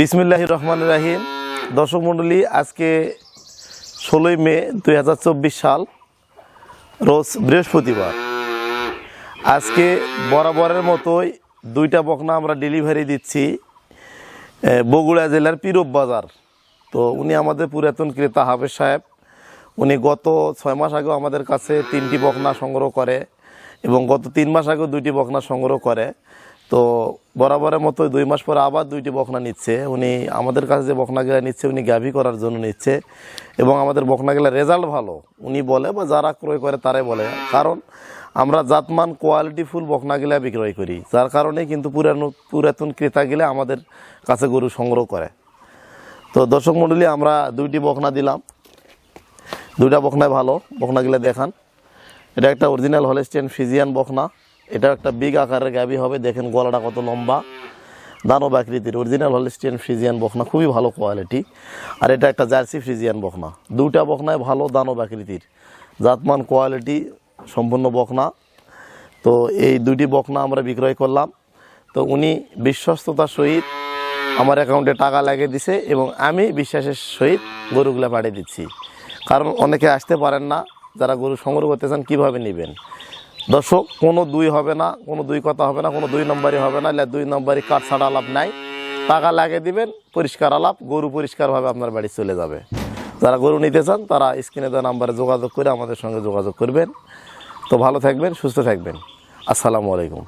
বিসমিল্লাহির রহমানির রহিম। দর্শক মণ্ডলী, আজকে 16 মে 2024 সাল, রোজ বৃহস্পতিবার। আজকে বরাবরের মতোই দুইটা বকনা আমরা ডেলিভারি দিচ্ছি বগুড়া জেলার পীরব বাজার। তো উনি আমাদের পুরাতন ক্রেতা হাফেজ সাহেব। উনি গত 6 মাস আগেও আমাদের কাছে 3টি বকনা সংগ্রহ করে এবং গত 3 মাস আগেও 2টি বকনা সংগ্রহ করে। তো বরাবরের মতো 2 মাস পরে আবার 2টি বকনা নিচ্ছে। উনি আমাদের কাছে যে বকনাগুলা নিচ্ছে উনি গাভী করার জন্য নিচ্ছে এবং আমাদের বকনাগুলা রেজাল্ট ভালো উনি বলে, বা যারা ক্রয় করে তারাই বলে। কারণ আমরা জাতমান কোয়ালিটিফুল বকনাগুলা বিক্রয় করি, যার কারণে কিন্তু পুরাতন ক্রেতাগুলা আমাদের কাছে গরু সংগ্রহ করে। তো দর্শক মণ্ডলী, আমরা 2টি বকনা দিলাম। 2টা বকনায় ভালো, বকনাগুলা দেখান। এটা একটা অরিজিনাল হলস্টিয়ান ফ্রিজিয়ান বকনা। এটা একটা বিগ আকারের গাভী হবে। দেখেন গলাটা কত লম্বা, দানব আকৃতির অরিজিনাল হলস্টিয়ান ফ্রিজিয়ান বকনা, খুবই ভালো কোয়ালিটি। আর এটা একটা জার্সি ফ্রিজিয়ান বকনা। 2টা বকনায় ভালো দানব আকৃতির জাতমান কোয়ালিটি সম্পূর্ণ বকনা। তো এই 2টি বকনা আমরা বিক্রয় করলাম। তো উনি বিশ্বস্ততার সহিত আমার অ্যাকাউন্টে টাকা লাগিয়ে দিছে এবং আমি বিশ্বাসের সহিত গরুগুলা পাঠিয়ে দিচ্ছি। কারণ অনেকে আসতে পারেন না, যারা গরু সংগ্রহ করতে চান কীভাবে নেবেন। দর্শক, কোনো দুই হবে না, কোনো দুই কথা হবে না, কোনো 2 নম্বরই হবে না। 2 নম্বরই কাঠ ছাড়া আলাপ নাই। টাকা লাগিয়ে দিবেন, পরিষ্কার আলাপ, গরু পরিষ্কারভাবে আপনার বাড়ি চলে যাবে। যারা গরু নিতে চান তারা স্ক্রিনে দেওয়া নাম্বারে যোগাযোগ করে আমাদের সঙ্গে যোগাযোগ করবেন। তো ভালো থাকবেন, সুস্থ থাকবেন। আসসালামু আলাইকুম।